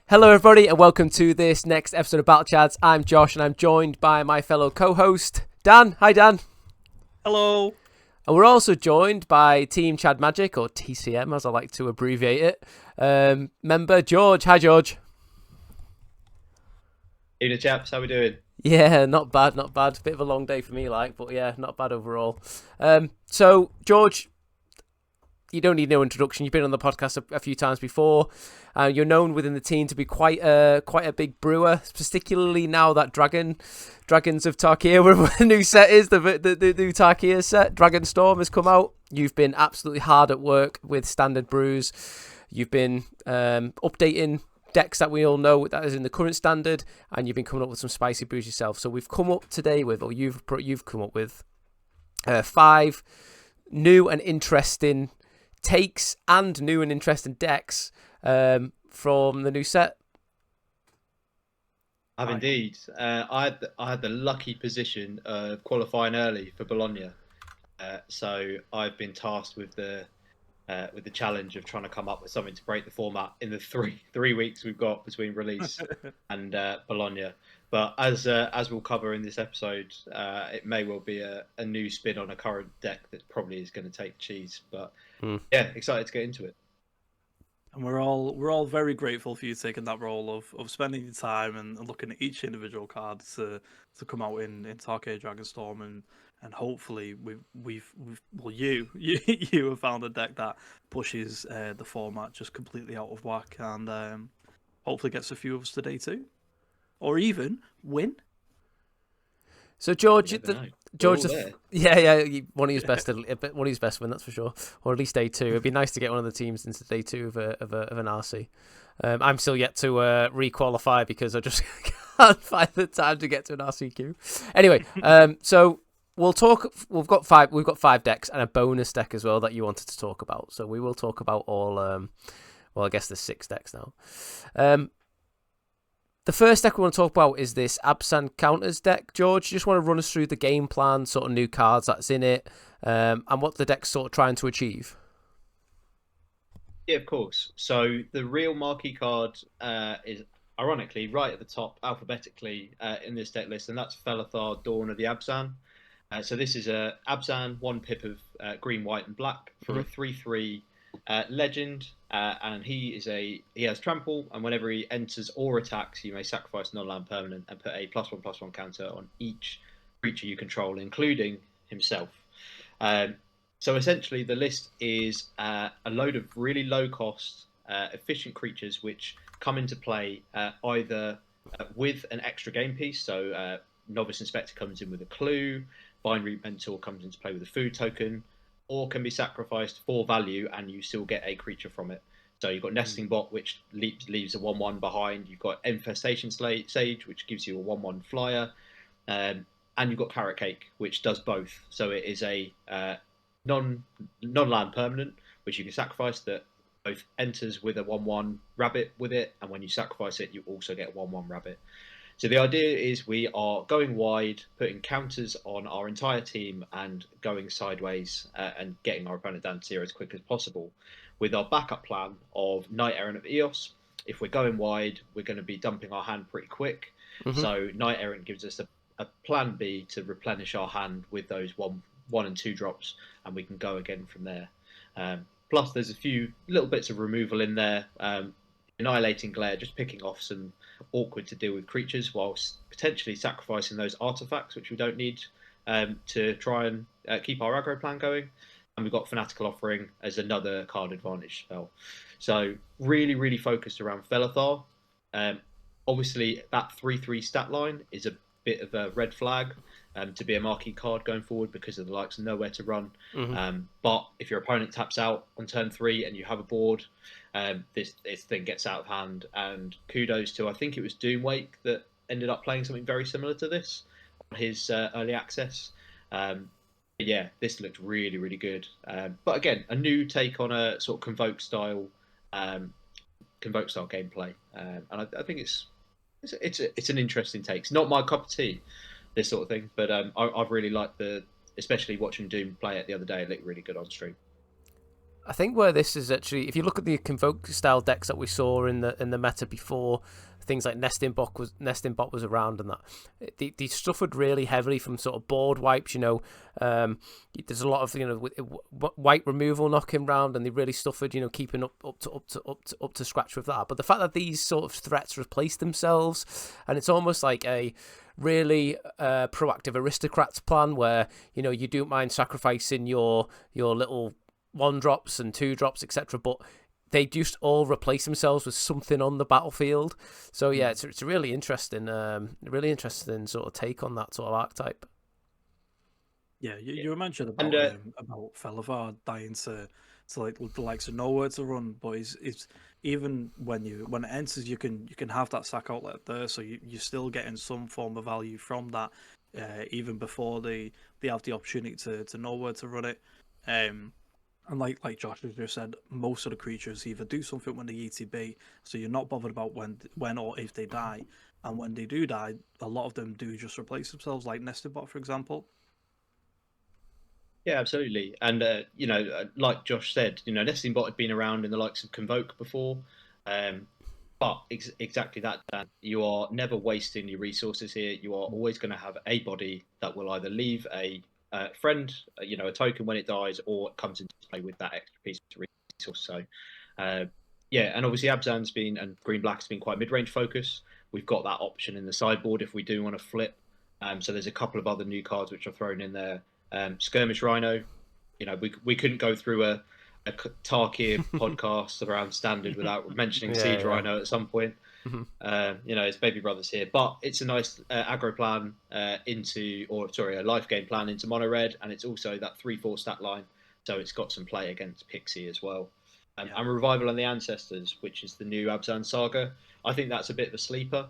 Hello everybody and welcome to this next episode of Battle Chads. I'm Josh and I'm joined by my fellow co-host Dan. Hi Dan. Hello. And we're also joined by Team Chad Magic, or TCM as I like to abbreviate it, member George. Hi George. Evening chaps, how we doing? Yeah, not bad. Bit of a long day for me, but yeah, not bad overall. So George, you don't need no introduction. You've been on the podcast a few times before. You're known within the team to be quite a big brewer, particularly now that Dragons of Tarkir, whatever the new set is, the new Tarkir set, Dragonstorm has come out. You've been absolutely hard at work with standard brews. You've been updating decks that we all know that is in the current standard, and you've been coming up with some spicy brews yourself. So we've come up today with, or you've come up with, 5 new and interesting takes and new and interesting decks from the new set. I've indeed. I had the lucky position of qualifying early for Bologna, so I've been tasked with the challenge of trying to come up with something to break the format in the three weeks we've got between release and Bologna. But as we'll cover in this episode, it may well be a new spin on a current deck that probably is going to take cheese. But yeah, excited to get into it. And we're all very grateful for you taking that role of spending your time and looking at each individual card to come out in Tarkir Dragonstorm and hopefully you have found a deck that pushes the format just completely out of whack and hopefully gets a few of us today too, or even win. So George, George, one of his best win, that's for sure, or at least day 2. It'd be nice to get one of the teams into day 2 of an RC. I'm still yet to re-qualify because I just can't find the time to get to an RCQ. Anyway, so we'll talk. We've got 5 decks and a bonus deck as well that you wanted to talk about. So we will talk about all. Well, I guess there's 6 decks now. The first deck we want to talk about is this Abzan Counters deck. George, you just want to run us through the game plan, sort of new cards that's in it, and what the deck's sort of trying to achieve. Yeah, of course. So the real marquee card is ironically right at the top alphabetically in this deck list, and that's Felethar, Dawn of the Abzan. So this is a Abzan 1 pip of green, white, and black for a 3/3 legend, and he has trample, and whenever he enters or attacks, you may sacrifice non-land permanent and put a +1/+1 counter on each creature you control, including himself. So essentially, the list is a load of really low-cost, efficient creatures which come into play either with an extra game piece. So Novice Inspector comes in with a clue, Binary Mentor comes into play with a food token, or can be sacrificed for value and you still get a creature from it. So you've got Nesting Bot, which leaves a 1/1 behind. You've got Infestation Sage, which gives you a 1/1 flyer. And you've got Carrot Cake, which does both. So it is a non-land permanent, which you can sacrifice, that both enters with a 1/1 rabbit with it. And when you sacrifice it, you also get a 1/1 rabbit. So the idea is we are going wide, putting counters on our entire team and going sideways and getting our opponent down to 0 as quick as possible, with our backup plan of Knight Errant of Eos. If we're going wide, we're going to be dumping our hand pretty quick. So Knight Errant gives us a plan B to replenish our hand with those 1 and 2 drops, and we can go again from there. Plus, there's a few little bits of removal in there. Annihilating Glare, just picking off some awkward to deal with creatures whilst potentially sacrificing those artifacts, which we don't need to try and keep our aggro plan going. And we've got Fanatical Offering as another card advantage spell. So really, really focused around Felethar. Obviously, that 3/3 stat line is a bit of a red flag to be a marquee card going forward because of the likes of Nowhere to Run. But if your opponent taps out on turn 3 and you have a board, this thing gets out of hand. And kudos to, I think it was Doomwake that ended up playing something very similar to this on his early access. Yeah, this looked really, really good. But again, a new take on a sort of convoke style gameplay, and I think it's an interesting take. It's not my cup of tea, this sort of thing, but I've really liked especially watching Doom play it the other day. It looked really good on stream. I think where this is actually, if you look at the Convoke style decks that we saw in the meta before, things like Nesting Bot was around, and that they suffered really heavily from sort of board wipes. There's a lot of white removal knocking round, and they really suffered. Keeping up to scratch with that. But the fact that these sort of threats replace themselves, and it's almost like a really proactive aristocrats plan where you don't mind sacrificing your little 1-drops and 2-drops, etc., but they just all replace themselves with something on the battlefield. So yeah, it's a really interesting sort of take on that sort of archetype. Yeah, you were mentioning about Felivar dying to like the likes of nowhere to run, but it's even when it enters, you can have that sack outlet there, so you're still getting some form of value from that, even before they have the opportunity to know where to run it. And like Josh has just said, most of the creatures either do something when they ETB, so you're not bothered about when or if they die. And when they do die, a lot of them do just replace themselves, like Nested Bot, for example. Yeah, absolutely. And, like Josh said, Nesting Bot had been around in the likes of Convoke before. But exactly that, Dan. You are never wasting your resources here. You are always going to have a body that will either leave a friend, a token when it dies, or it comes into play with that extra piece of resource. So, and obviously Abzan's and Green Black's been quite mid-range focus. We've got that option in the sideboard if we do want to flip. So there's a couple of other new cards which are thrown in there. Skirmish Rhino. We couldn't go through a Tarkir podcast around Standard without mentioning Siege Rhino at some point. It's baby brothers here, but it's a nice aggro plan a life game plan into mono red, and it's also that 3/4 stat line, so it's got some play against Pixie as well. And Revival on the Ancestors, which is the new Abzan saga. I think that's a bit of a sleeper,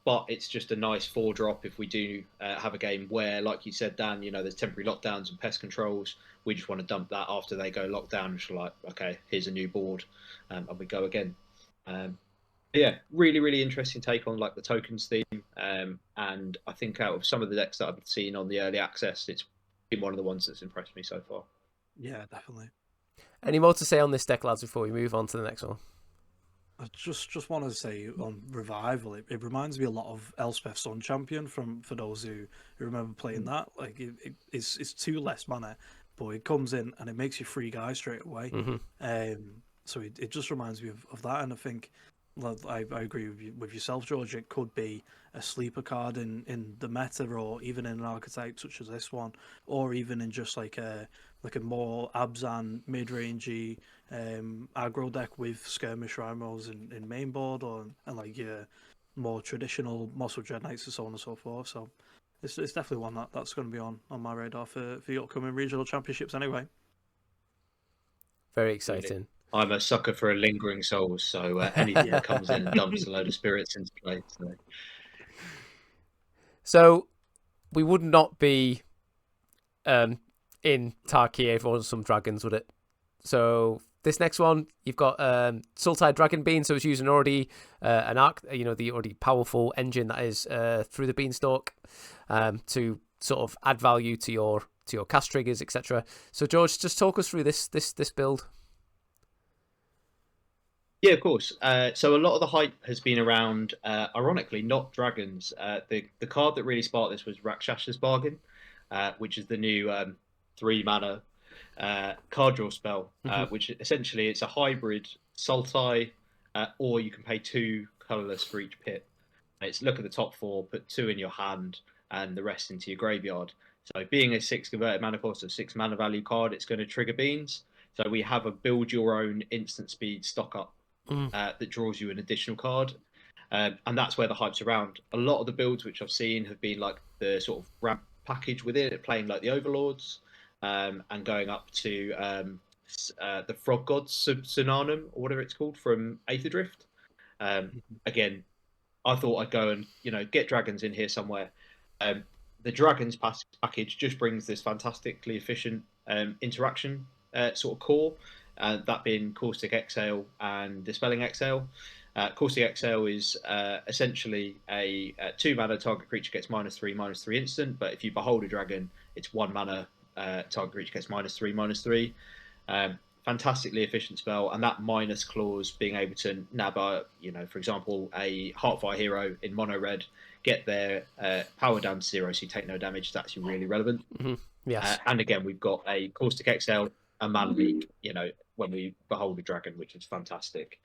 but it's just a nice 4-drop if we do have a game where, like you said, Dan, there's temporary lockdowns and pest controls. We just want to dump that after they go lockdown. It's like, okay, here's a new board, and we go again. Yeah, really, really interesting take on like the tokens theme. And I think out of some of the decks that I've seen on the early access, it's been one of the ones that's impressed me so far. Yeah, definitely. Any more to say on this deck, lads, before we move on to the next one? I just want to say on Revival, it reminds me a lot of Elspeth Sun Champion for those who remember playing that. Like it's 2 less mana, but it comes in and it makes you 3 guys straight away. So it just reminds me of that, and I think I agree with yourself, George. It could be a sleeper card in the meta, or even in an archetype such as this one, or even in just like a more Abzan mid-rangey aggro deck with skirmish rhinos in main board, and like your more traditional Mossel Dread Knights and so on and so forth. So it's definitely one that's going to be on my radar for the upcoming regional championships anyway. Very exciting. I'm a sucker for a lingering soul, so anything that comes in and dumps a load of spirits into play. So we would not be in Tarkir if it wasn't some dragons, would it? So this next one, you've got Sultai Dragon Bean, so it's using already an the already powerful engine that is through the Beanstalk to sort of add value to your cast triggers, etc. So George, just talk us through this build. Yeah, of course. So a lot of the hype has been around, ironically, not dragons. The card that really sparked this was Rakshas's Bargain, which is the new 3-mana card draw spell, which essentially it's a hybrid Sultai, or you can pay 2 colourless for each pit. It's look at the top 4, put 2 in your hand, and the rest into your graveyard. So being a 6 converted mana cost of 6 mana value card, it's going to trigger beans. So we have a build your own instant speed stock up that draws you an additional card. And that's where the hype's around. A lot of the builds which I've seen have been like the sort of ramp package with it, playing like the Overlords, and going up to the Frog Gods Synonymous, or whatever it's called, from Aether Drift. Again, I thought I'd go and get dragons in here somewhere. The dragons package just brings this fantastically efficient interaction sort of core, that being Caustic Exhale and Dispelling Exhale. Caustic Exhale is essentially a 2-mana target creature gets -3/-3 instant, but if you behold a dragon, it's 1 mana target creature gets -3/-3. fantastically efficient spell, and that minus clause being able to nab for example, a Heartfire hero in mono red, get their power down to 0, so you take no damage. Is actually really relevant. Mm-hmm. Yes. And again, we've got a Caustic Exhale, a Mana Leak, when we behold a dragon, which is fantastic.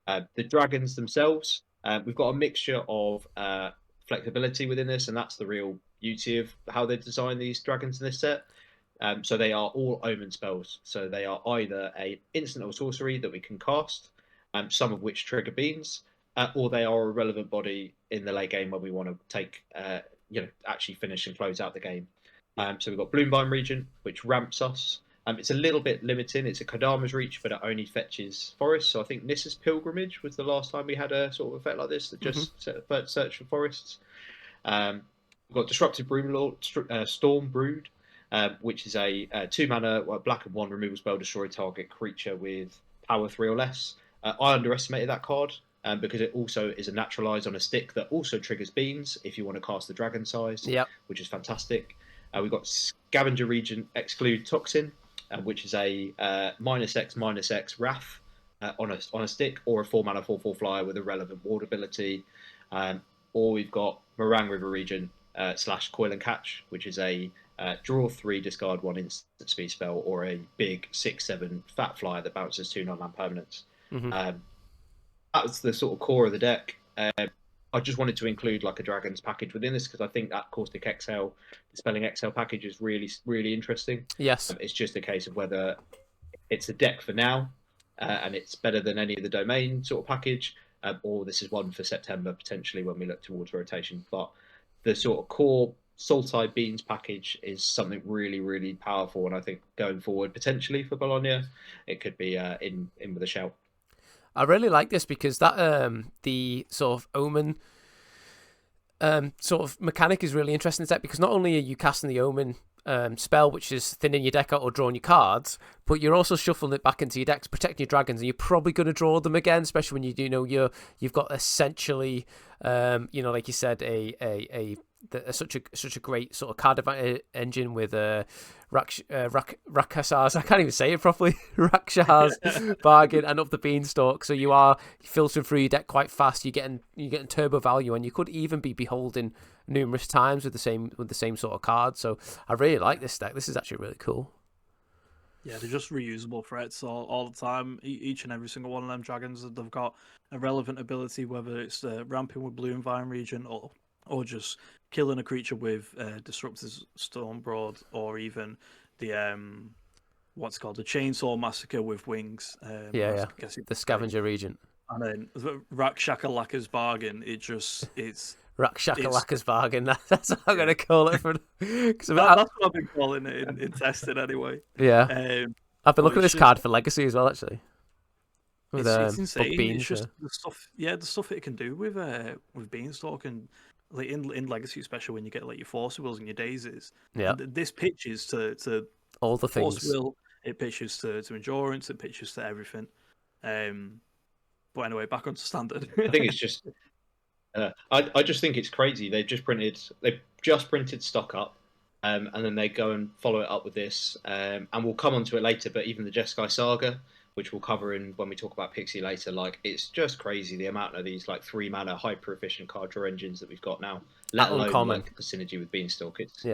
The dragons themselves, we've got a mixture of flexibility within this, and that's the real beauty of how they design these dragons in this set. So they are all omen spells. So they are either an instant or sorcery that we can cast, some of which trigger beams, or they are a relevant body in the late game when we want to take, actually finish and close out the game. So we've got Bloomvine Regent, which ramps us. It's a little bit limiting. It's a Kodama's Reach, but it only fetches forests. So I think Nissa's Pilgrimage was the last time we had a sort of effect like this that just search for forests. We've got Disruptive Storm Brood, which is a 2-mana black and 1 removal spell, destroy target creature with power 3 or less. I underestimated that card because it also is a naturalize on a stick that also triggers beams if you want to cast the dragon size, which is fantastic. We've got Scavenger Regent Exclude Toxin, which is a -X Wrath on a stick, or a 4-mana 4/4 flyer with a relevant ward ability. Or we've got Morang River Regent / Coil and Catch, which is a draw 3, discard 1 instant speed spell, or a big 6/7 fat flyer that bounces 2 non-land permanents. That's the sort of core of the deck. I just wanted to include like a Dragons package within this because I think that Caustic Exhale, Dispelling Exhale package is really, really interesting. Yes. It's just a case of whether it's a deck for now and it's better than any of the domain sort of package, or this is one for September potentially when we look towards rotation. But the sort of core Sultai Beans package is something really, really powerful, and I think going forward potentially for Bologna, it could be in with a shout. I really like this because that the sort of Omen sort of mechanic is really interesting in the deck, because not only are you casting the Omen spell, which is thinning your deck out or drawing your cards, but you're also shuffling it back into your deck to protect your dragons, and you're probably going to draw them again, especially when you've got essentially like you said such a great sort of card engine with Rakshas. I can't even say it properly. Rakshas Bargain and Up the Beanstalk. So you are filtering through your deck quite fast. You're getting turbo value, and you could even be beholden numerous times with the same sort of card. So I really like this deck. This is actually really cool. Yeah, they're just reusable threats all the time. Each and every single one of them dragons, they've got a relevant ability, whether it's ramping with Bloomvine Region or just killing a creature with Disruptive Storm Broad, or even the what's called the Chainsaw Massacre with wings. The Scavenger Regent. And then Rakshakalaka's Bargain. It's Rakshakalaka's Bargain. That's what I'm going to call it. That's what I've been calling it in testing anyway. Yeah. I've been looking at this card for Legacy as well, actually. It's insane. It's just the stuff it can do with Beanstalk, and like in Legacy, especially when you get like your Force Wills and your Daisies. Yeah. This pitches to all the things. Force Will, it pitches to Endurance, it pitches to everything. But anyway, back onto Standard. I think it's just I just think it's crazy. They've just printed stock up, and then they go and follow it up with this, and we'll come onto it later. But even the Jeskai Saga, which we'll cover when we talk about Pixie later, like it's just crazy the amount of these like 3-mana hyper efficient card draw engines that we've got now. Let alone like the synergy with Beanstalk. It's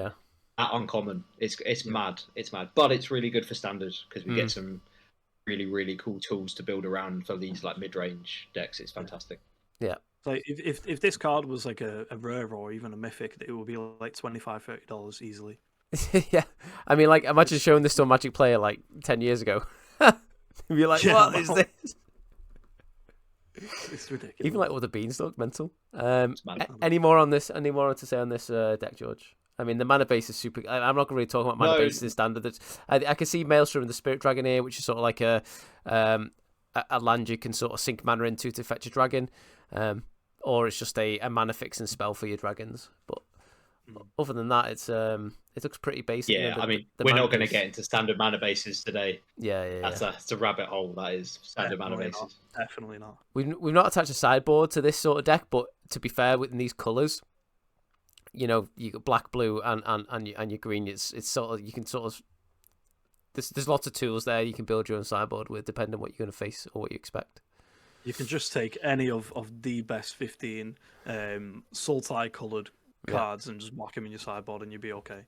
uncommon. It's mad. It's mad, but it's really good for Standard because we get some really, really cool tools to build around for these like mid-range decks. It's fantastic. Yeah. So if this card was like a rare or even a mythic, it would be like $25-$30 easily. Yeah, I mean, like imagine showing this to a Magic player like 10 years ago. You'd be like, what is this? It's ridiculous. Even like with the Beanstalk, mental. Any more on this? Any more to say on this deck, George? I mean, the mana base is super. I'm not going to really talk about mana base in Standard. I can see Maelstrom and the Spirit Dragon here, which is sort of like a land you can sort of sink mana into to fetch a dragon, or it's just a mana fixing spell for your dragons. But other than that, it looks pretty basic. Yeah, I mean, we're not going to get into standard mana bases today. Yeah. That's a rabbit hole. That is standard mana bases. Definitely not. We've not attached a sideboard to this sort of deck, but to be fair, within these colours, you got black, blue, and your green. It's sort of, you can sort of there's lots of tools there you can build your own sideboard with, depending on what you're going to face or what you expect. You can just take any of the best 15 Sultai coloured cards and just whack them in your sideboard, and you'll be okay.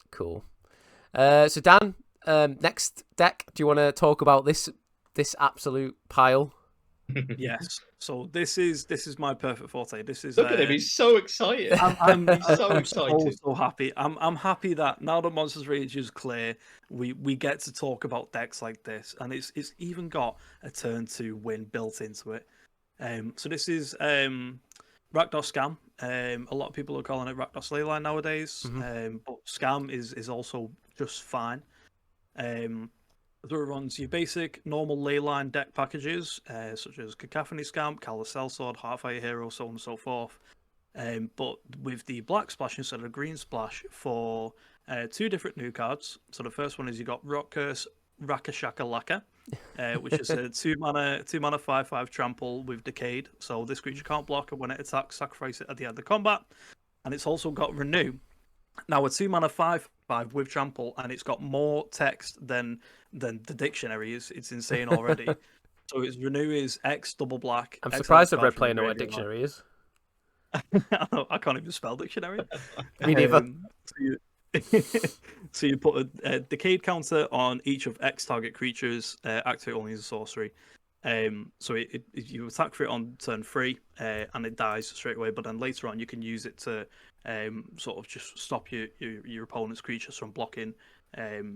Cool. So Dan, next deck. Do you want to talk about this absolute pile? Yes. So this is my perfect forte. This is look at him. He's so excited. I'm so excited. So happy. I'm happy that now that Monsters Rage is clear, we get to talk about decks like this, and it's even got a turn 2 win built into it. So this is Rakdos Scam. A lot of people are calling it Rakdos Leyline nowadays. But Scam is also just fine. So it runs your basic normal Leyline deck packages, such as Cacophony Scamp, Callous Sellsword, Heartfire Hero, so on and so forth. But with the black splash instead of green splash for 2 different new cards. So the first one is you got Rock Curse Rakashaka Laka, which is a 2 mana 5/5 trample with Decayed. So this creature can't block, and when it attacks, sacrifice it at the end of combat. And it's also got Renew. Now a 2 mana 5/5 with trample, and it's got more text than the dictionary is. It's insane already. So its Renew is X double black. I'm surprised I've read playing know what dictionary is. I can't even spell dictionary. Me neither. So you put a Decayed counter on each of X target creatures. Activate only as a sorcery. So you attack for it on turn 3, and it dies straight away. But then later on, you can use it to sort of just stop your opponent's creatures from blocking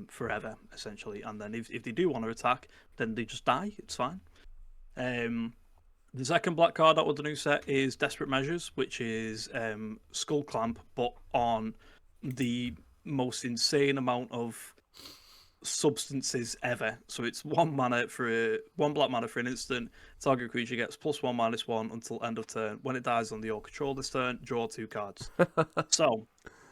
forever, essentially. And then if they do want to attack, then they just die. It's fine. The second black card out with the new set is Desperate Measures, which is Skull Clamp, but on the most insane amount of substances ever. So it's 1 black mana for an instant. Target creature gets +1/-1 until end of turn. When it dies on your control this turn, draw 2 cards. So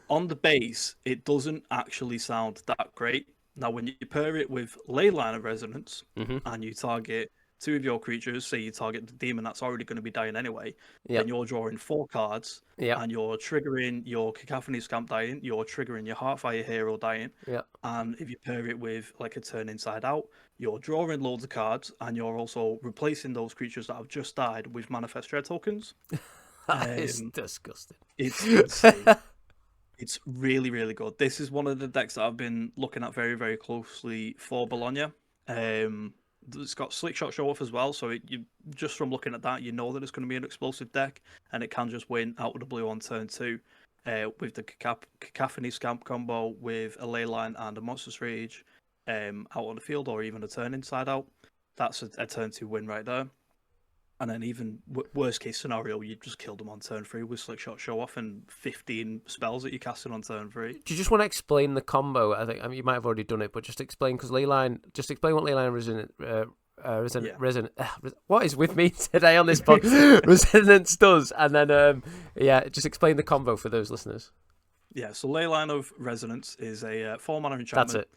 on the base, it doesn't actually sound that great. Now when you pair it with Leyline of Resonance and you target 2 of your creatures, say you target the demon that's already going to be dying anyway, then you're drawing 4 cards, and you're triggering your Cacophony Scamp dying, you're triggering your Heartfire Hero dying, and if you pair it with like a turn Inside Out, you're drawing loads of cards, and you're also replacing those creatures that have just died with Manifest Dread tokens. It's disgusting. It's insane. It's really, really good. This is one of the decks that I've been looking at very, very closely for Bologna. It's got Slick Shot Show Off as well, so you just from looking at that, you know that it's going to be an explosive deck, and it can just win out of the blue on turn 2 with the Cacophony Scamp combo with a Leyline and a Monstrous Rage out on the field, or even a turn Inside Out. That's a turn 2 win right there. And then even worst case scenario, you just kill them on turn 3 with Slick Shot Show Off and 15 spells that you're casting on turn 3. Do you just want to explain the combo? I mean, you might have already done it, but just explain, because Leyline. Just explain what Leyline what is with me today on this podcast? Resonance does, and then just explain the combo for those listeners. Yeah, so Leyline of Resonance is a 4 mana enchantment. That's it.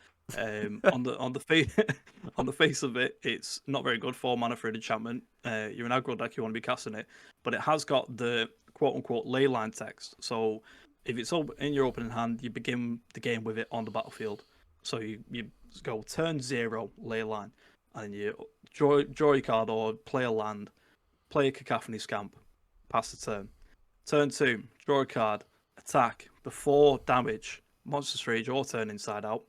On the face of it, it's not very good. 4 mana for an enchantment. You're an aggro deck, you want to be casting it, but it has got the quote unquote Leyline text. So if it's in your opening hand, you begin the game with it on the battlefield. So you go turn 0 Leyline, and you draw your card or play a land, play a Cacophony Scamp, pass the turn. Turn 2, draw a card, attack before damage, Monstrous Rage or turn Inside Out.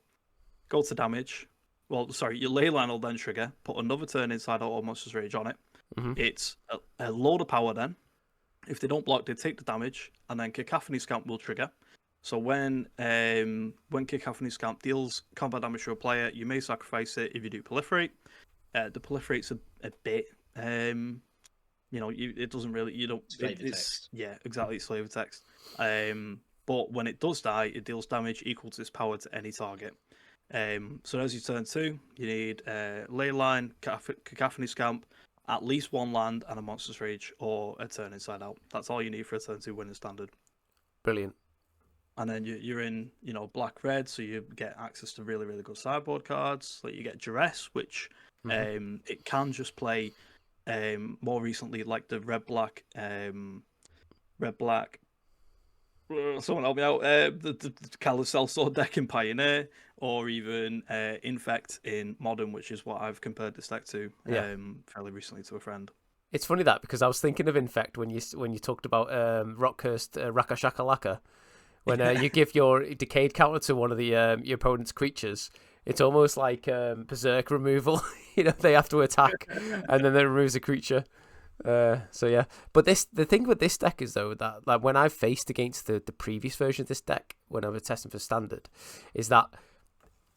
Go to damage. Well, sorry, your Leyline will then trigger. Put another turn Inside Out or Monstrous Rage on it. It's a load of power then. If they don't block, they take the damage, and then Cacophony Scamp will trigger. So when Cacophony Scamp deals combat damage to a player, you may sacrifice it if you do proliferate. The proliferate's a bit. It doesn't really. You don't. It's yeah, exactly. It's flavor text. But when it does die, it deals damage equal to its power to any target. So as you turn 2, you need Leyline, Cacophony Scamp, at least 1 land, and a Monstrous Rage or a turn Inside Out. That's all you need for a turn 2 winning standard. Brilliant. And then you're in, black red, so you get access to really, really good sideboard cards. Like you get Duress, which it can just play more recently, like the red black Someone help me out. The Carousel Sword deck in Pioneer, or even Infect in Modern, which is what I've compared this deck to fairly recently to a friend. It's funny that, because I was thinking of Infect when you talked about Rockcursed Rakashakalaka. When you give your Decayed counter to one of the your opponent's creatures, it's almost like Berserk removal. They have to attack, and then they removes a creature. So yeah, but the thing with this deck is, though, that like when I've faced against the previous version of this deck when I was testing for standard, is that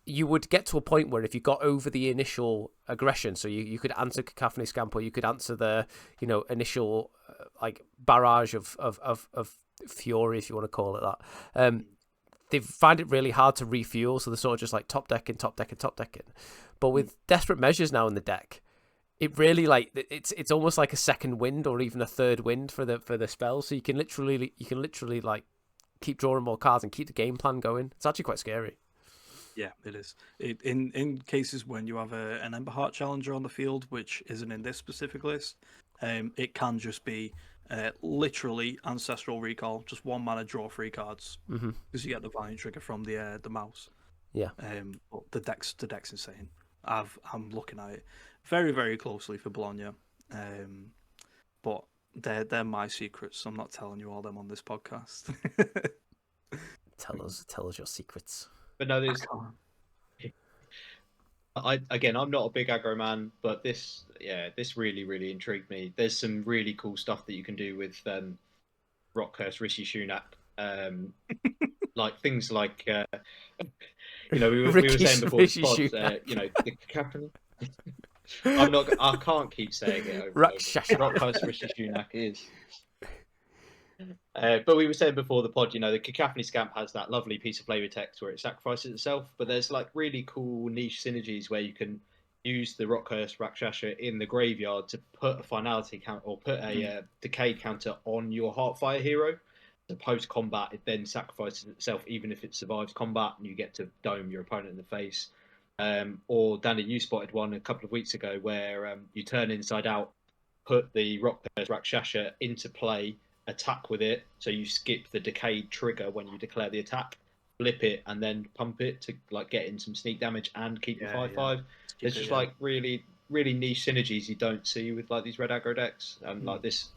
you would get to a point where if you got over the initial aggression, so you could answer Cacophony Scamp, or you could answer the initial like barrage of fury, if you want to call it that. They find it really hard to refuel, so they're sort of just like top decking. But with Desperate Measures now in the deck, it really it's almost like a second wind or even a third wind for the spell. So you can literally like keep drawing more cards and keep the game plan going. It's actually quite scary. Yeah, it is. In cases when you have an Emberheart Challenger on the field, which isn't in this specific list, it can just be literally Ancestral Recall, just 1 mana, draw 3 cards, because you get the Valiant trigger from the mouse. Yeah. But the deck's insane. I'm looking at it very, very closely for Bologna, but they're my secrets. I'm not telling you all them on this podcast. Tell us your secrets. But no, there's. I'm not a big aggro man, but this really, really intrigued me. There's some really cool stuff that you can do with Rockhurst, Rishi Sunak, like things like we were saying before the pod, the captain. I can't keep saying it. Rockhurst, Rishi Sunak is. But we were saying before the pod, the Cacophony Scamp has that lovely piece of flavor text where it sacrifices itself, but there's like really cool niche synergies where you can use the Rockhurst Rakshasha in the graveyard to put a finality count or put a decayed counter on your Heartfire hero. So post combat, it then sacrifices itself even if it survives combat, and you get to dome your opponent in the face. Or Danny, you spotted one a couple of weeks ago where you turn inside out, put the Rockhurst Rakshasha into play, attack with it, so you skip the decayed trigger when you declare the attack, flip it, and then pump it to like get in some sneak damage and keep your 5/5. There's just like really, really niche synergies you don't see with like these red aggro decks, and like this,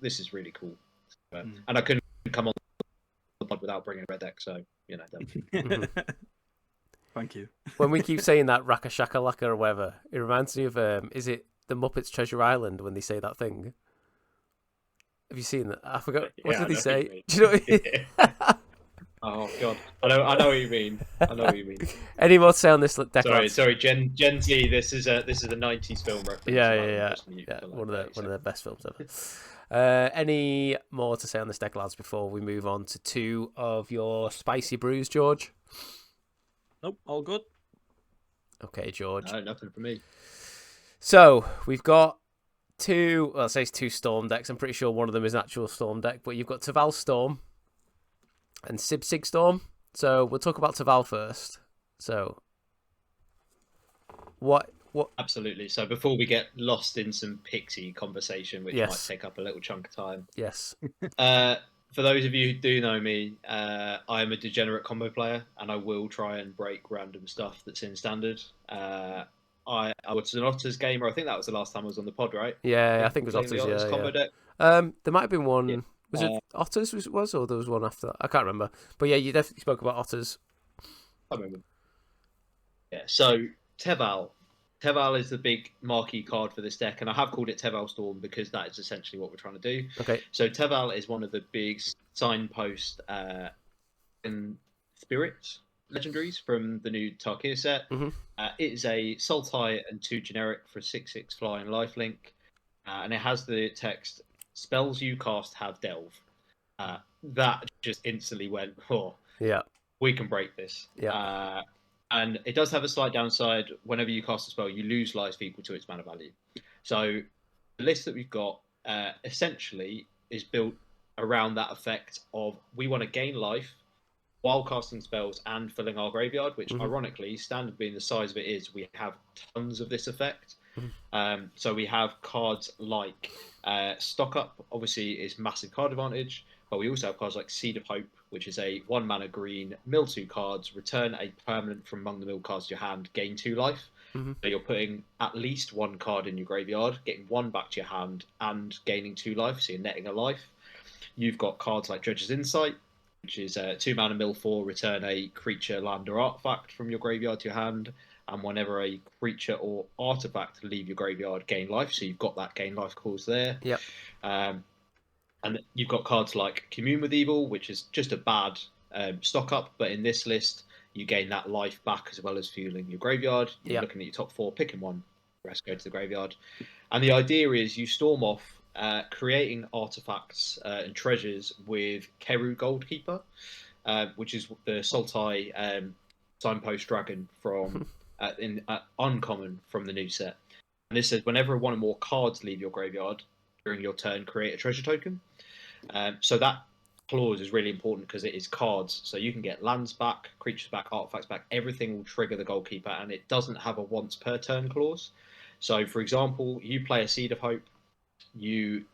this is really cool. And I couldn't come on the pod without bringing a red deck, so Thank you. When we keep saying that Rakashakalaka or whatever, it reminds me of is it the Muppets Treasure Island when they say that thing? Have you seen that? I forgot. What did he say? Do you know what I mean? Oh god, I know what you mean. Any more to say on this deck? Sorry, Gen Z. This is a '90s film reference. Yeah. One of the best films ever. Any more to say on this deck, lads? Before we move on to 2 of your spicy brews, George. Nope, all good. Okay, George. No, nothing for me. So we've got 2. Well, I say it's 2 Storm decks. I'm pretty sure one of them is an actual Storm deck, but you've got Teval Storm and Sibsig Storm. So we'll talk about Teval first. So what? Absolutely. So before we get lost in some Pixie conversation, which might take up a little chunk of time. Yes. For those of you who do know me, I am a degenerate combo player, and I will try and break random stuff that's in standard. I was an Otters gamer. I think that was the last time I was on the pod, right? Yeah, I think it was Otters. Yeah, combo deck. There might have been one. Yeah. Was it Otters? Was or there was one after that? I can't remember. But yeah, you definitely spoke about Otters. I remember. Yeah. So Teval is the big marquee card for this deck, and I have called it Teval Storm because that is essentially what we're trying to do. Okay. So Teval is one of the big signpost in spirits legendaries from the new Tarkir set. Mm-hmm. It is a Sultai and 2 generic for 6/6 fly and lifelink, and it has the text "Spells you cast have delve." That just instantly went, "Oh, yeah, we can break this." Yeah. And it does have a slight downside. Whenever you cast a spell, you lose life equal to its mana value. So the list that we've got essentially is built around that effect of we want to gain life while casting spells and filling our graveyard, which ironically, standard being the size of it is, we have tons of this effect. So we have cards like Stock Up, obviously is massive card advantage, but we also have cards like Seed of Hope, which is a 1 mana green, mill 2 cards, return a permanent from among the mill cards to your hand, gain 2 life. So you're putting at least 1 card in your graveyard, getting 1 back to your hand, and gaining 2 life, so you're netting a life. You've got cards like Dredger's Insight, which is 2 mana mill 4, return a creature, land, or artifact from your graveyard to your hand, and whenever a creature or artifact leave your graveyard, gain life. So you've got that gain life clause there. Yep. And you've got cards like Commune with Evil, which is just a bad stock up, but in this list, you gain that life back as well as fueling your graveyard. You're looking at your top 4, picking one, the rest go to the graveyard. And the idea is you storm off, creating artifacts and treasures with Keru Goldkeeper, which is the Sultai signpost dragon from uncommon from the new set. And this says whenever 1 or more cards leave your graveyard during your turn, create a treasure token. So that clause is really important because it is cards. So you can get lands back, creatures back, artifacts back. Everything will trigger the goalkeeper, and it doesn't have a once per turn clause. So, for example, you play a Seed of Hope, you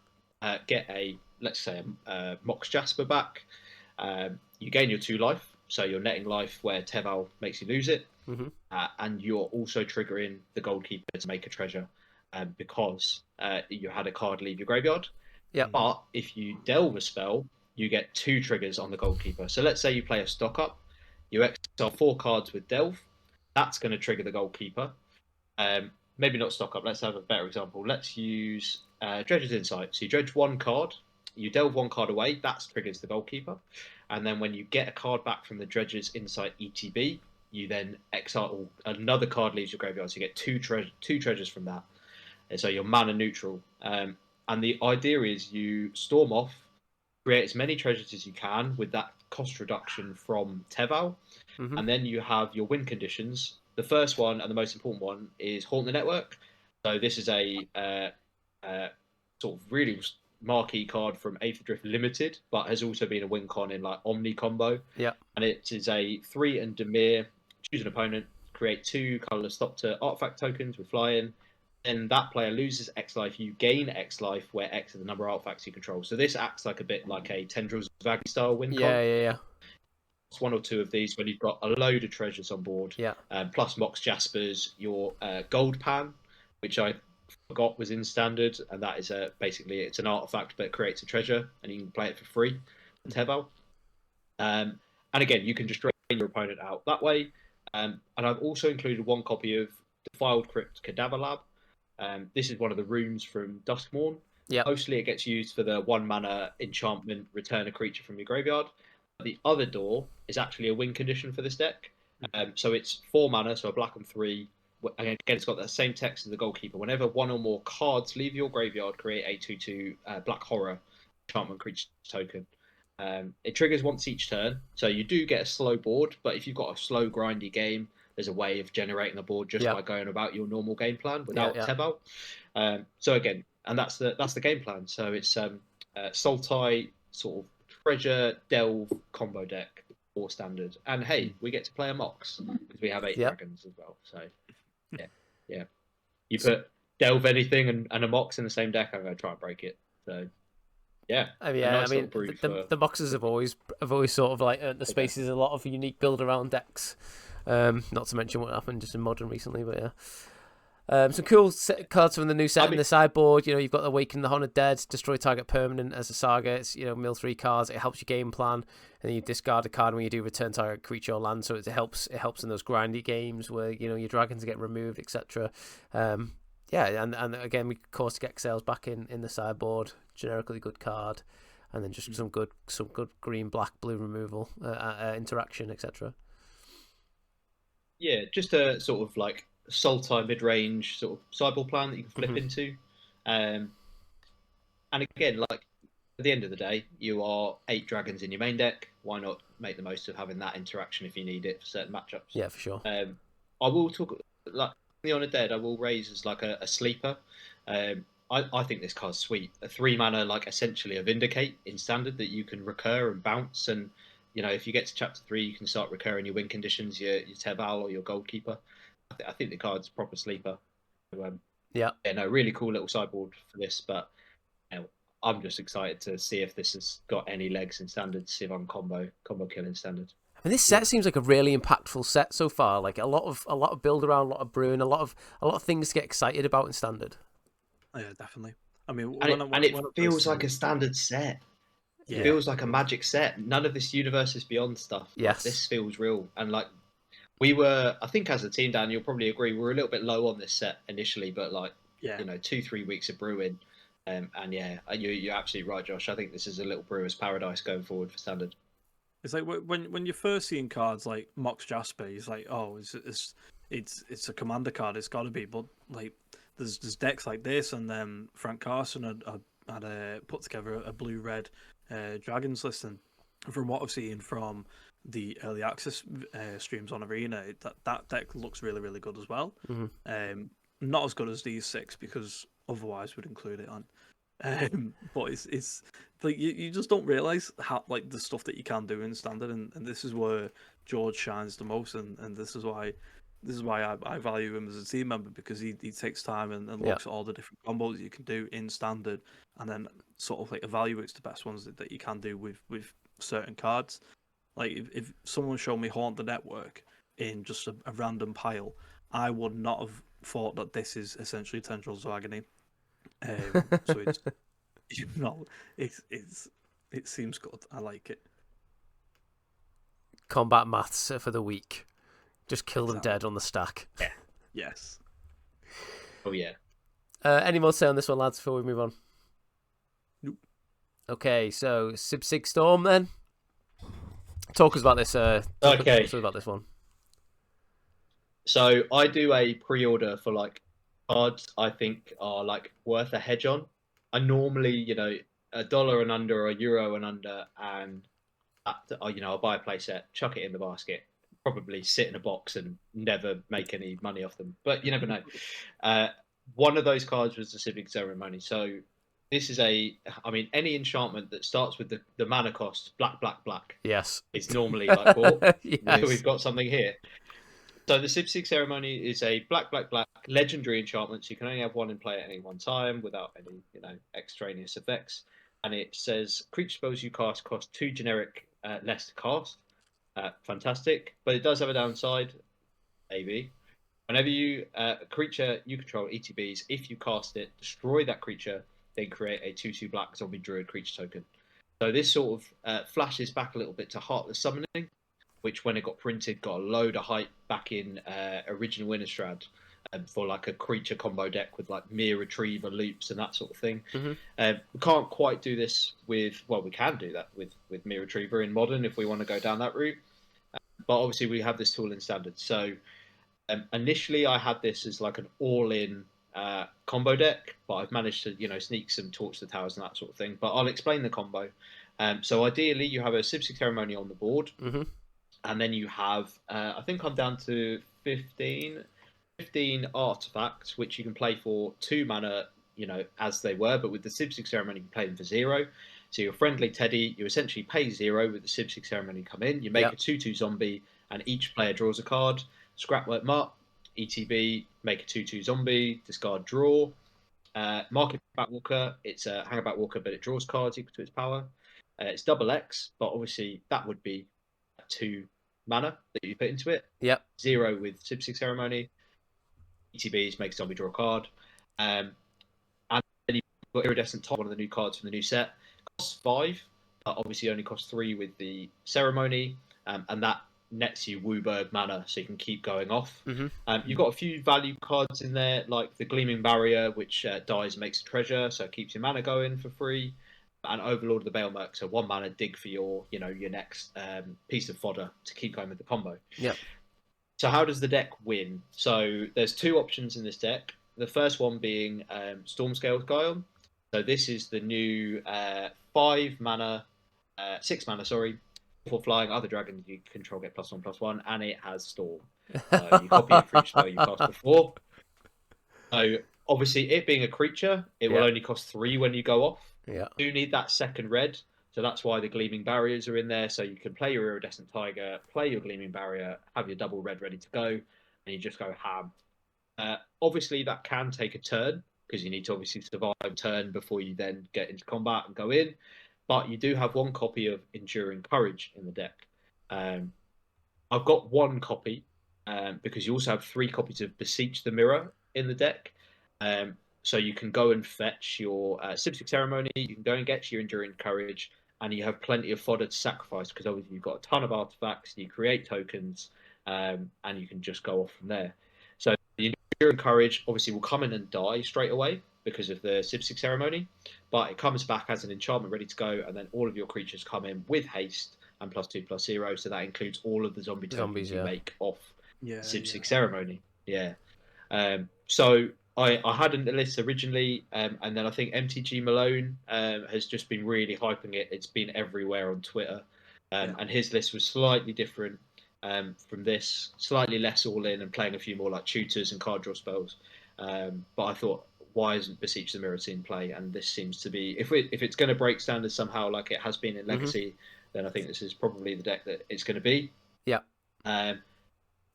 get a, let's say, a Mox Jasper back. You gain your 2 life, so you're netting life where Teval makes you lose it. And you're also triggering the goalkeeper to make a treasure because you had a card leave your graveyard. But if you delve a spell, you get 2 triggers on the goalkeeper. So let's say you play a Stock Up, you exile 4 cards with delve. That's going to trigger the goalkeeper. Maybe not Stock Up. Let's have a better example. Let's use Dredger's Insight. So you dredge 1 card, you delve 1 card away. That triggers the goalkeeper. And then when you get a card back from the Dredger's Insight ETB, you then exile another card leaves your graveyard. So you get 2 treasures from that. And so you're mana neutral. And the idea is you storm off, create as many treasures as you can with that cost reduction from Teval. And then you have your win conditions. The first one and the most important one is Haunt the Network. So this is a sort of really marquee card from Aether Drift Limited, but has also been a win con in like Omni combo. And it is a 3 and Demir. Choose an opponent, create 2 colorless Thopter artifact tokens with fly-in. Then that player loses X life. You gain X life, where X is the number of artifacts you control. So this acts like a bit like a Tendrils of Agony style win con. Yeah. It's 1 or 2 of these when you've got a load of treasures on board. Plus Mox Jaspers, your Gold Pan, which I forgot was in standard, and that is basically it's an artifact but it creates a treasure, and you can play it for free in Teval. And again, you can just drain your opponent out that way. And I've also included 1 copy of Defiled Crypt Cadaver Lab. This is one of the rooms from Duskmourn. Mostly it gets used for the 1 mana enchantment, return a creature from your graveyard. The other door is actually a win condition for this deck. So it's 4 mana, so a black and 3. Again, it's got that same text as the goalkeeper. Whenever 1 or more cards leave your graveyard, create a 2/2 Black Horror enchantment creature token. It triggers once each turn, so you do get a slow board, but if you've got a slow, grindy game, there's a way of generating a board just by going about your normal game plan without Teval. So again, and that's the game plan. So it's Sultai sort of treasure delve combo deck or standard, and hey, we get to play a Mox because we have 8 dragons as well. So yeah, you put delve anything and a Mox in the same deck, I'm going to try and break it. So. Yeah, I mean, the boxes have always sort of like earned the spaces a lot of unique build around decks. Not to mention what happened just in Modern recently, but yeah. Some cool cards from the new set in the sideboard. You know, you've got Awaken the Honored Dead, destroy target permanent as a saga. It's, you know, mill 3 cards. It helps you game plan, and then you discard a card when you do return target creature or land. So it helps in those grindy games where, you know, your dragons get removed, etc. Yeah, and again, we of course get sales back in the sideboard. Generically good card, and then just some good green, black, blue removal interaction, etc. Yeah, just a sort of like Sultai mid-range sort of sideboard plan that you can flip into. And again, like at the end of the day, you are 8 dragons in your main deck. Why not make the most of having that interaction if you need it for certain matchups? Yeah, for sure. I will talk like the Honored Dead. I will raise as like a sleeper. I think this card's sweet. A 3 mana, like essentially a Vindicate in standard that you can recur and bounce. And, you know, if you get to chapter 3, you can start recurring your win conditions, your Teval or your Goalkeeper. I think the card's proper sleeper. So, Yeah. Yeah, no, really cool little sideboard for this, but you know, I'm just excited to see if this has got any legs in standard, see if I'm combo killing standard. I mean, this set seems like a really impactful set so far. Like a lot of build around, a lot of brewing, a lot of things to get excited about in standard. Yeah, definitely. I mean, And it feels like a standard set. Yeah. It feels like a Magic set. None of this universe is beyond stuff. Like, Yes. this feels real. And like we were, I think as a team, Dan, you'll probably agree, we were a little bit low on this set initially, but like, Yeah. you know, 2-3 weeks of brewing. And yeah, you're absolutely right, Josh. I think this is a little brewer's paradise going forward for standard. It's like when you're first seeing cards like Mox Jasper, it's like, oh, it's a commander card. It's got to be, but like there's decks like this, and then Frank Carson had put together a blue-red dragons list, and from what I've seen from the early access streams on Arena, that deck looks really, really good as well. Mm-hmm. Not as good as these 6 because otherwise we'd include it on. But it's like you just don't realize how like the stuff that you can do in standard, and this is where George shines the most, and this is why I value him as a team member, because he takes time and looks at all the different combos you can do in standard, and then sort of like evaluates the best ones that you can do with certain cards. Like if someone showed me Haunt the Network in just a random pile, I would not have thought that this is essentially Tendrils of Agony. So it's it seems good. I like it. Combat maths for the week. Just kill them dead on the stack. Yeah. Yes. Oh yeah. Any more to say on this one, lads, before we move on? Nope. Okay, so Sibsig Storm then. Talk us about this. Okay. Talk us about this one. So I do a pre-order for like cards I think are like worth a hedge on. I normally, you know, $1 and under or €1 and under, and you know, I'll buy a playset, chuck it in the basket, probably sit in a box and never make any money off them. But you never know. One of those cards was the Sibsig Ceremony. So this is I mean, any enchantment that starts with the mana cost black. Yes. Is normally like, oh, yes. we've got something here. So the Sibsig Ceremony is a black legendary enchantment. So you can only have one in play at any one time without any, you know, extraneous effects. And it says creature spells you cast cost 2 generic less to cast. Fantastic, but it does have a downside. Maybe whenever you a creature you control ETBs, if you cast it, destroy that creature, then create a 2/2 black zombie druid creature token. So this sort of flashes back a little bit to Heartless Summoning, which when it got printed got a load of hype back in original Innistrad, for like a creature combo deck with like Mere Retriever loops and that sort of thing. Mm-hmm. We can't quite do this with, well, we can do that with Mere Retriever in Modern if we want to go down that route. But obviously we have this tool in Standard. So initially I had this as like an all-in combo deck, but I've managed to, you know, sneak some Torch the Towers and that sort of thing. But I'll explain the combo. So ideally you have a Sibsig Ceremony on the board. Mm-hmm. And then you have, I think I'm down to 15 artifacts, which you can play for 2 mana, you know, as they were. But with the Sibsig Ceremony, you can play them for 0. So you're friendly Teddy. You essentially pay 0 with the Sibsig Ceremony come in. You make a 2/2 zombie, and each player draws a card. Scrapwork Mutt, ETB, make a 2/2 zombie, discard, draw. Market Batwalker, it's a Hangabout Walker, but it draws cards equal to its power. It's double X, but obviously that would be 2 mana that you put into it. Yep. 0 with Sibsig Ceremony. ETBs, make zombie draw a card. And then you've got Iridescent Top, one of the new cards from the new set. Costs 5, but obviously only costs 3 with the Ceremony. And that nets you Wooburg mana, so you can keep going off. Mm-hmm. You've got a few value cards in there, like the Gleaming Barrier, which dies and makes a treasure, so it keeps your mana going for free. And Overlord of the Baelmerk, so 1 mana dig for your, you know, your next piece of fodder to keep going with the combo. Yep. So how does the deck win? So there's 2 options in this deck. The first one being Stormscale Guile. So this is the new 6 mana, for flying. Other dragons you control get +1/+1, and it has Storm. So you copy it for each spell you cast before. So obviously, it being a creature, it will only cost 3 when you go off. Yeah. You do need that second red, so that's why the Gleaming Barriers are in there. So you can play your Iridescent Tiger, play your Gleaming Barrier, have your double red ready to go, and you just go ham. Obviously, that can take a turn because you need to obviously survive a turn before you then get into combat and go in. But you do have one copy of Enduring Courage in the deck. I've got one copy because you also have 3 copies of Beseech the Mirror in the deck. So you can go and fetch your Sibsig Ceremony, you can go and get your Enduring Courage, and you have plenty of fodder to sacrifice because obviously you've got a ton of artifacts, you create tokens, and you can just go off from there. So the Enduring Courage obviously will come in and die straight away because of the Sibsig Ceremony, but it comes back as an enchantment ready to go, and then all of your creatures come in with haste and +2/+0, so that includes all of the zombie tokens you make off Sibsig Ceremony. Yeah. So I had a list originally, and then I think MTG Malone has just been really hyping it. It's been everywhere on Twitter, and his list was slightly different from this, slightly less all in and playing a few more like tutors and card draw spells. But I thought, why isn't Beseech the Mirror seen play? And this seems to be, if it's going to break standards somehow, like it has been in Legacy, then I think this is probably the deck that it's going to be. Yeah. I've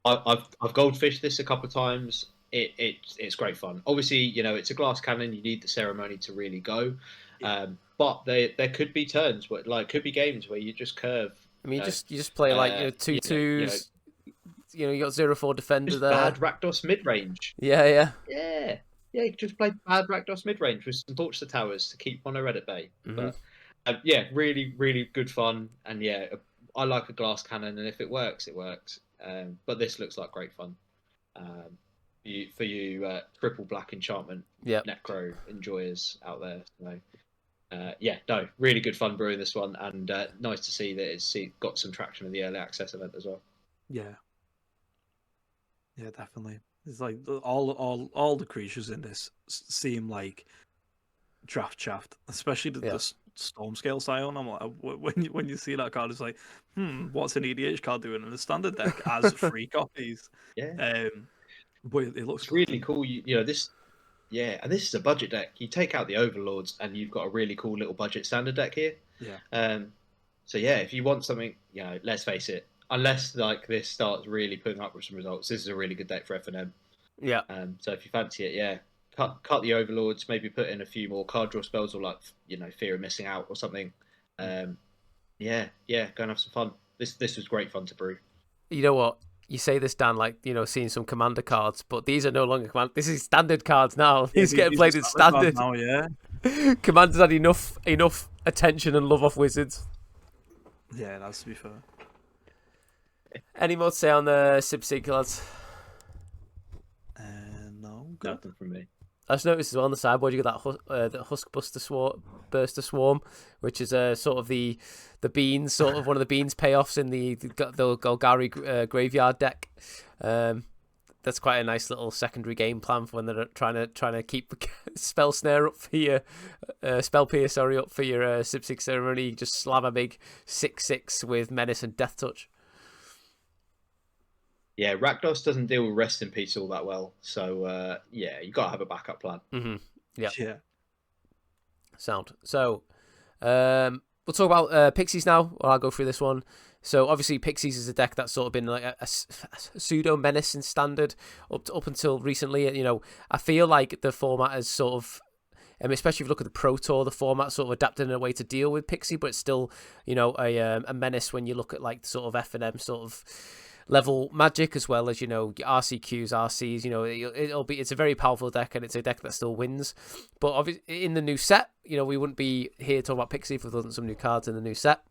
goldfished this a couple of times. It's great fun. Obviously, it's a glass cannon. You need the ceremony to really go. But there could be turns where, could be games where you just curve. I mean, you just play 2/2s. You got 0/4 defender just there. Bad Rakdos mid range. Yeah. You just play bad Rakdos mid range with some Torch the Towers to keep Mono Red at bay. But really, really good fun. And I like a glass cannon, and if it works, it works. But this looks like great fun. For you triple black enchantment necro enjoyers out there. So, really good fun brewing this one, and nice to see that it's got some traction in the early access event as well. Yeah, definitely. It's like all the creatures in this seem like draft shaft, especially the Storm Scale Scion. I'm like, when you see that card, it's like, what's an EDH card doing in the standard deck as 3 copies? Yeah. But it looks really cool. This, and this is a budget deck. You take out the Overlords, and you've got a really cool little budget standard deck here. Yeah. So if you want something, let's face it, unless this starts really putting up with some results, this is a really good deck for FNM. Yeah. So if you fancy it, cut the Overlords, maybe put in a few more card draw spells or Fear of Missing Out or something. Go and have some fun. This was great fun to brew. You know what? You say this, Dan, seeing some commander cards, but these are no longer command. This is standard cards now. These getting played in standard. Now, Commanders had enough attention and love off Wizards. Yeah, that's to be fair. Any more to say on the Sibsig, lads? No, good. Nothing from me. I just noticed as well on the sideboard you got that the Burster Swarm, which is sort of the beans, sort of one of the beans payoffs in the Golgari graveyard deck. That's quite a nice little secondary game plan for when they're trying to keep Spell Snare up for your Spell Pierce, up for your Sibsig Ceremony. You just slam a big 6/6 with Menace and Death Touch. Yeah, Rakdos doesn't deal with Rest in Peace all that well, so you got to have a backup plan. Yeah. Sound. So, we'll talk about Pixies now. I'll go through this one. So, obviously, Pixies is a deck that's sort of been like a pseudo menace in standard up until recently. I feel like the format has sort of, especially if you look at the Pro Tour, the format sort of adapted in a way to deal with Pixie, but it's still, a menace when you look at like sort of F&M sort of level Magic, as well as RCQs, RCs. It's a very powerful deck, and it's a deck that still wins. But obviously in the new set, we wouldn't be here talking about Pixie if there wasn't some new cards in the new set.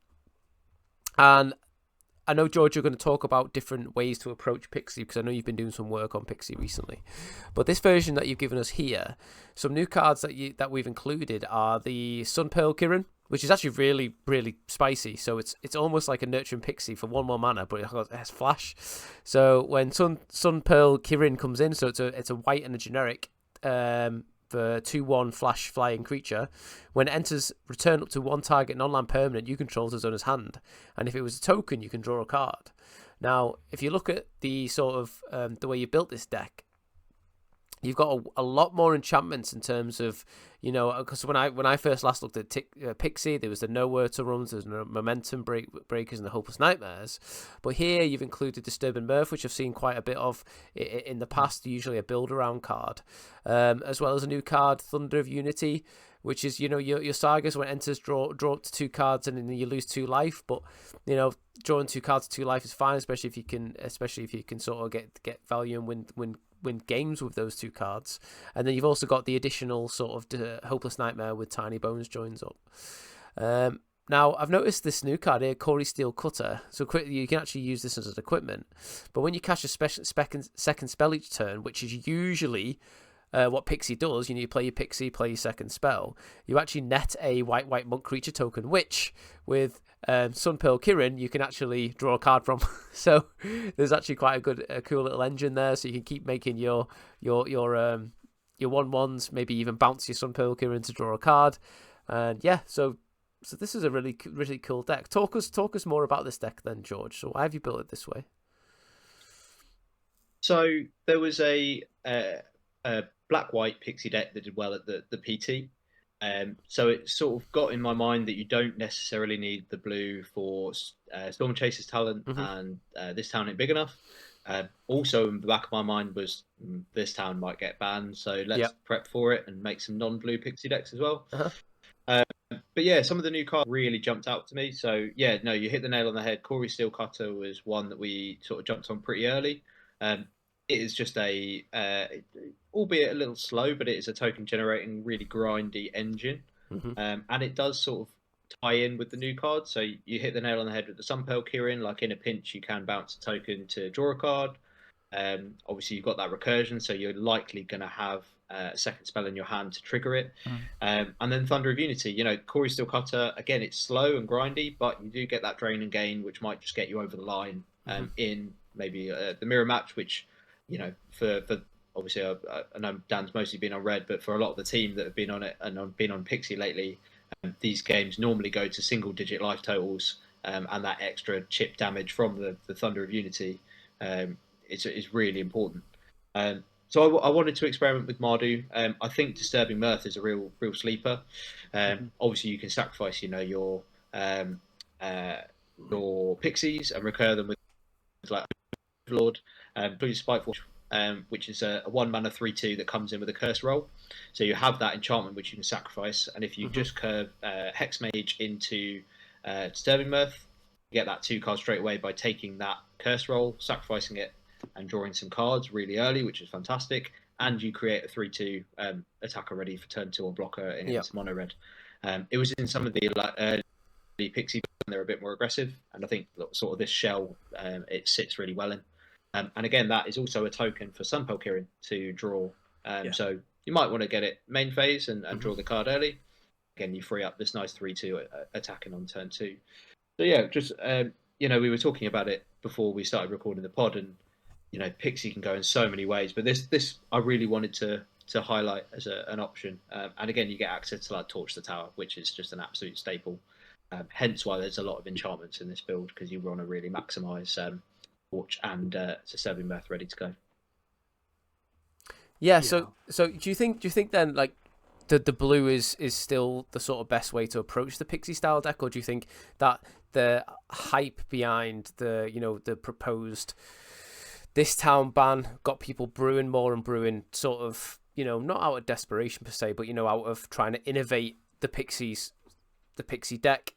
And I know, George, you're going to talk about different ways to approach Pixie, because I know you've been doing some work on Pixie recently. But this version that you've given us here, some new cards that we've included are the Sun Pearl Kirin, which is actually really, really spicy. So it's almost like a Nurturing Pixie for 1 more mana, but it has flash. So when Sun Pearl Kirin comes in, so it's a white and a generic for 2/1 flash flying creature. When it enters, return up to 1 target non-land permanent you control to its owner's hand. And if it was a token, you can draw a card. Now, if you look at the sort of the way you built this deck, you've got a lot more enchantments in terms of, because when I first last looked at Pixie, there was the nowhere to runs, there's no momentum breakers and the hopeless nightmares. But here you've included Disturbing Mirth, which I've seen quite a bit of in the past, usually a build around card, as well as a new card, Thunder of Unity, which is, your sagas when it enters draw up to 2 cards and then you lose 2 life. But drawing 2 cards to 2 life is fine, especially if you can sort of get value and win games with those 2 cards. And then you've also got the additional sort of Hopeless Nightmare with Tiny Bones joins up. Now, I've noticed this new card here, Corey Steel Cutter. So you can actually use this as an equipment. But when you cast a second spell each turn, which is usually what Pixie does, you play your Pixie, play your second spell, you actually net a white monk creature token, which with Sun Pearl Kirin you can actually draw a card from. So there's actually quite a cool little engine there, so you can keep making your 1/1s, maybe even bounce your Sun Pearl Kirin to draw a card. And yeah, so this is a really cool deck. Talk us more about this deck then, George. So why have you built it this way? So there was a black-white Pixie deck that did well at the PT. So it sort of got in my mind that you don't necessarily need the blue for Storm Chaser's talent, and this town ain't big enough. Also in the back of my mind was this town might get banned, so let's prep for it and make some non-blue Pixie decks as well. But yeah, some of the new cards really jumped out to me. So yeah, no, you hit the nail on the head. Corey Steel Cutter was one that we sort of jumped on pretty early. It is just albeit a little slow, but it is a token generating, really grindy engine. And it does sort of tie in with the new cards. So you hit the nail on the head with the Sunpearl Kirin. Like in a pinch, you can bounce a token to draw a card. Obviously, you've got that recursion, so you're likely going to have a second spell in your hand to trigger it. And then Thunder of Unity. Corey Steel Cutter, again, it's slow and grindy, but you do get that drain and gain, which might just get you over the line in maybe the mirror match, which, for obviously, I know Dan's mostly been on red, but for a lot of the team that have been on it and been on Pixie lately, these games normally go to single-digit life totals, and that extra chip damage from the Thunder of Unity is really important. So I wanted to experiment with Mardu. I think Disturbing Mirth is a real sleeper. Obviously, you can sacrifice, your Pixies and recur them with like Overlord, Blue Spiteful, which is a 1-mana 3/2 that comes in with a curse roll. So you have that enchantment which you can sacrifice, and if you just curve Hexmage into Disturbing Mirth, you get that 2 card straight away by taking that curse roll, sacrificing it, and drawing some cards really early, which is fantastic. And you create a 3/2 attacker ready for turn 2 on blocker against mono red. It was in some of the early Pixie when they're a bit more aggressive, and I think sort of this shell it sits really well in. And again, that is also a token for Sunpearl Kirin to draw. So you might want to get it main phase and draw the card early. Again, you free up this nice 3/2 attacking on turn 2. So yeah, just we were talking about it before we started recording the pod, and Pixie can go in so many ways, but this I really wanted to highlight as an option. And again, you get access to like Torch the Tower, which is just an absolute staple. Hence why there's a lot of enchantments in this build, because you want to really maximise Torch and Disturbing Mirth ready to go. Yeah. So do you think then like the blue is still the sort of best way to approach the Pixie style deck, or do you think that the hype behind the proposed this town ban got people brewing more and brewing sort of, not out of desperation per se, but, out of trying to innovate the Pixie deck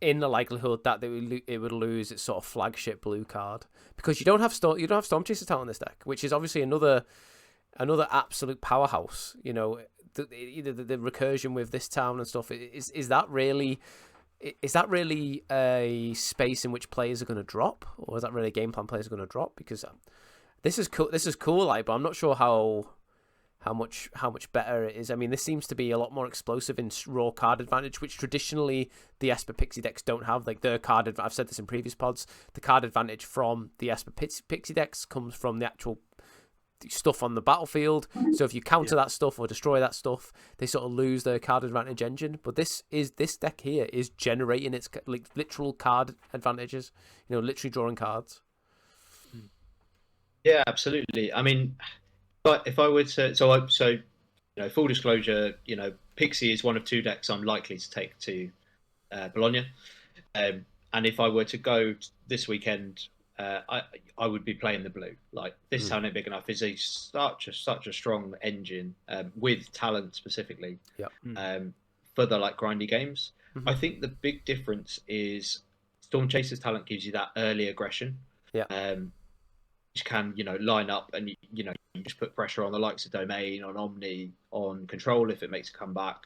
in the likelihood that it would lose its sort of flagship blue card? Because you don't have Storm Chaser talent in this deck, which is obviously another absolute powerhouse. The recursion with this town and stuff, is that really a space in which players are going to drop, or is that really a game plan players are going to drop? Because this is cool, but I'm not sure how much better it is. I mean, this seems to be a lot more explosive in raw card advantage, which traditionally the Esper Pixie decks don't have. Like their card, I've said this in previous pods, the card advantage from the Esper Pixie decks comes from the actual stuff on the battlefield. So if you counter that stuff or destroy that stuff, they sort of lose their card advantage engine. But this deck here is generating its literal card advantages, literally drawing cards. Yeah, absolutely. I mean, But if I were to, full disclosure, Pixie is one of 2 decks I'm likely to take to Bologna. And if I were to go this weekend, I would be playing the blue. Like, this town ain't big enough is such a strong engine, with talent specifically. For the grindy games. I think the big difference is Storm Chaser's talent gives you that early aggression. Which can line up and you just put pressure on the likes of Domain, on Omni, on Control if it makes a comeback.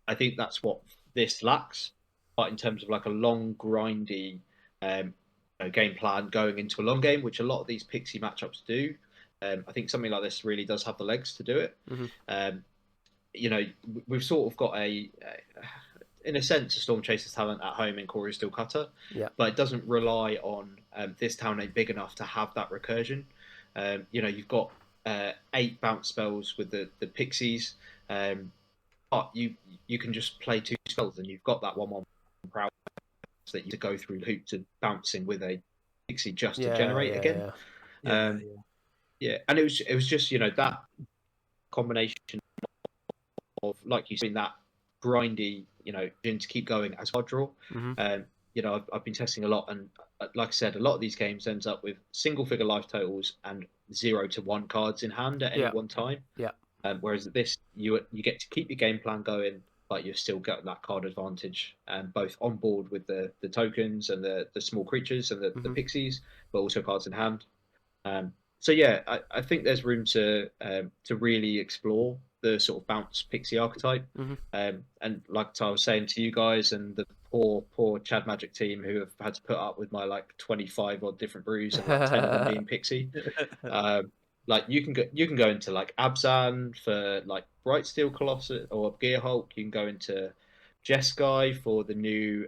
I think that's what this lacks. But in terms of a long grindy game plan going into a long game, which a lot of these Pixie matchups do, I think something like this really does have the legs to do it. We've sort of got in a sense, a Storm Chaser's talent at home in Corey Steel Cutter, but it doesn't rely on this town ain't big enough to have that recursion. You've got 8 bounce spells with the Pixies, but you can just play 2 spells and you've got that 1/1 prowess that you to go through hoops and bouncing with a Pixie just to generate again. And it was just that combination of, like you said, that grindy, to keep going as hard draw. I've been testing a lot, and like I said, a lot of these games ends up with single figure life totals and 0 to 1 cards in hand at any one time. Whereas this, you get to keep your game plan going, but you're still getting that card advantage, both on board with the tokens and the small creatures and the Pixies, but also cards in hand. I think there's room to really explore the sort of bounce Pixie archetype. And like I was saying to you guys and the poor Chad Magic team who have had to put up with my 25 odd different brews and 10 of them being Pixie. You can go into Abzan for Bright Steel Colossus or Gear Hulk. You can go into Jeskai for the new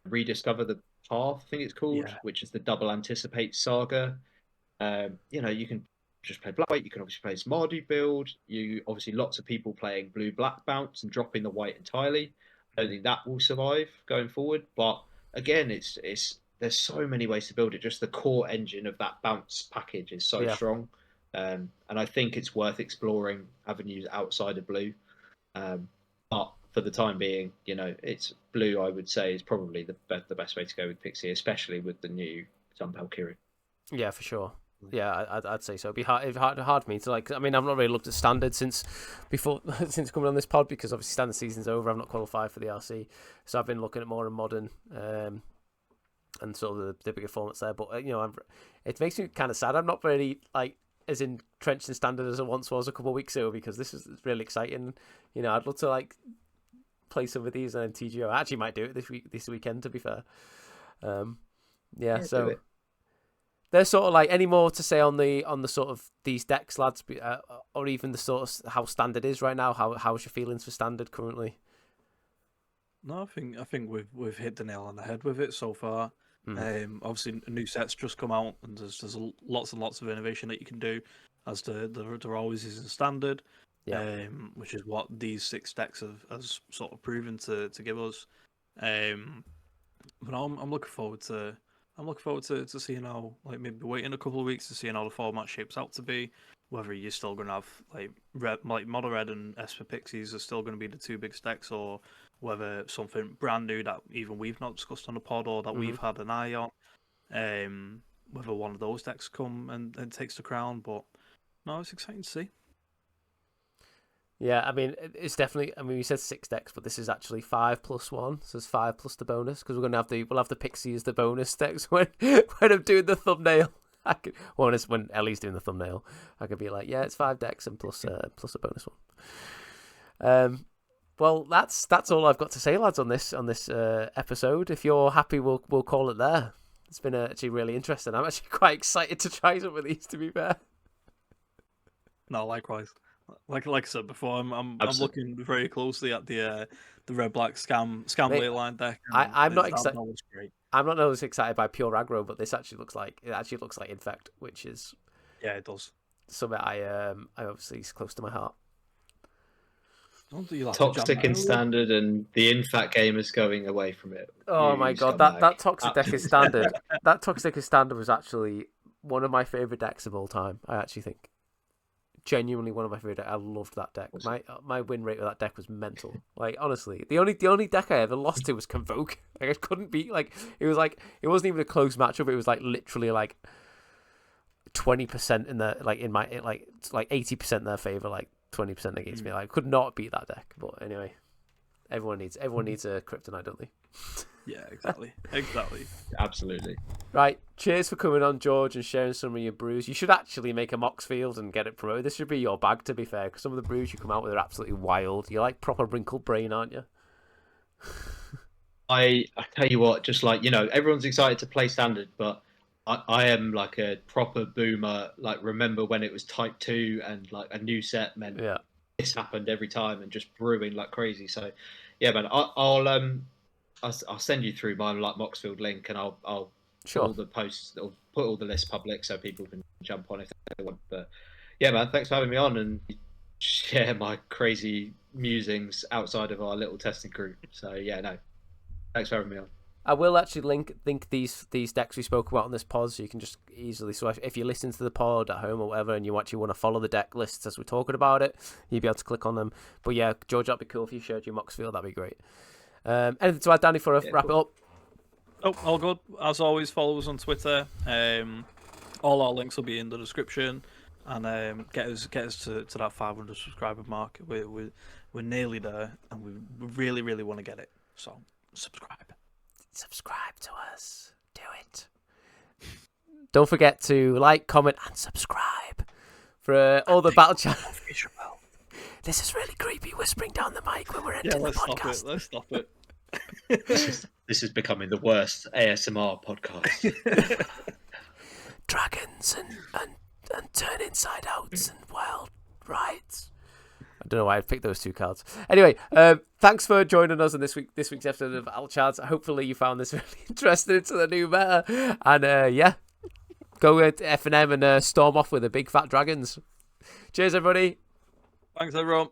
Rediscover the Path, I think it's called, which is the double anticipate saga. You can just play black white. You can obviously play this Mardu build. You obviously lots of people playing blue black bounce and dropping the white entirely. I don't think that will survive going forward. But again, it's there's so many ways to build it. Just the core engine of that bounce package is so strong, and I think it's worth exploring avenues outside of blue. But for the time being, it's blue. I would say is probably the best way to go with Pixie, especially with the new Sun Valkyrie. Yeah, for sure. Yeah, I'd say so. It'd be hard for me to I've not really looked at standard since coming on this pod, because obviously standard season's over. I've not qualified for the RC, so I've been looking at more in modern and sort of the bigger formats there. But it makes me kind of sad. I'm not really as entrenched in standard as I once was a couple of weeks ago, because this is really exciting. I'd love to play some of these and then TGO. I actually might do it this weekend, to be fair. So. There's sort of any more to say on the sort of these decks, lads, or even the sort of how standard is right now. How's your feelings for standard currently? No, I think we've hit the nail on the head with it so far. Obviously, a new set's just come out, and there's lots and lots of innovation that you can do, as there always is in standard. Which is what these 6 decks have sort of proven to give us. But I'm looking forward to. I'm looking forward to seeing how, maybe waiting a couple of weeks to seeing how the format shapes out to be. Whether you're still going to have Mono Red and Esper Pixies are still going to be the 2 big stacks, or whether something brand new that even we've not discussed on the pod or that we've had an eye on, whether one of those decks come and takes the crown. But no, it's exciting to see. Yeah, I mean, it's definitely. I mean, we said 6 decks, but this is actually 5 plus 1, so it's 5 plus the bonus, because we'll have the Pixie as the bonus decks when I'm doing the thumbnail. When Ellie's doing the thumbnail, I could be it's 5 decks and plus a bonus one. Well, that's all I've got to say, lads, on this episode. If you're happy, we'll call it there. It's been actually really interesting. I'm actually quite excited to try some of these, to be fair. No, likewise. Like I said before, I'm looking very closely at the red black scam Leyline deck. I'm not excited. I'm not as excited by pure aggro, but this actually looks like Infect, which is it does something I obviously is close to my heart. Toxic in standard, and the Infect game is going away from it. Oh my god, that toxic deck is standard. That toxic is standard was actually one of my favorite decks of all time. I actually think. genuinely one of my favorite decks. I loved that deck. My win rate with that deck was mental. Like, honestly, the only deck I ever lost to was Convoke. Like, I couldn't beat, like, it wasn't even a close matchup. It was like literally like 20% in their, like, in my, like 80% in their favor, like 20% against me. Like, I could not beat that deck. But anyway, everyone needs a Kryptonite, don't they? Yeah, exactly. Absolutely. Right, cheers for coming on, George, and sharing some of your brews. You should actually make a Moxfield and get it promoted. This should be your bag, to be fair, because some of the brews you come out with are absolutely wild. You're like proper wrinkled brain, aren't you? I tell you what, just like, everyone's excited to play standard, but I am like a proper boomer. Like, remember when it was Type 2 and like a new set meant this happened every time and just brewing like crazy. So, yeah, man, I'll send you through my like Moxfield link, and I'll put all the posts, or put all the lists public so people can jump on if they want. But yeah, man, thanks for having me on and share my crazy musings outside of our little testing group. So yeah, no, thanks for having me on. I will actually link these decks we spoke about on this pod, so you can just easily. So if you listen to the pod at home or whatever, and you actually want to follow the deck lists as we're talking about it, you'll be able to click on them. But yeah, George, that'd be cool if you shared your Moxfield. That'd be great. Anything to add, Danny, for a wrap it up? Oh, all good. As always, follow us on Twitter. All our links will be in the description, and get us to that 500 subscriber mark. We're nearly there, and we really, really want to get it. So subscribe to us. Do it. Don't forget to like, comment, and subscribe for all the battle chat. This is really creepy, whispering down the mic when we're ending the podcast. Let's stop it. This is becoming the worst ASMR podcast. Dragons and turn inside outs and wild rides. I don't know why I picked those two cards. Anyway, thanks for joining us on this week's episode of Battle Chats. Hopefully you found this really interesting to the new meta. And go with F&M and storm off with the big fat dragons. Cheers, everybody. Thanks, everyone.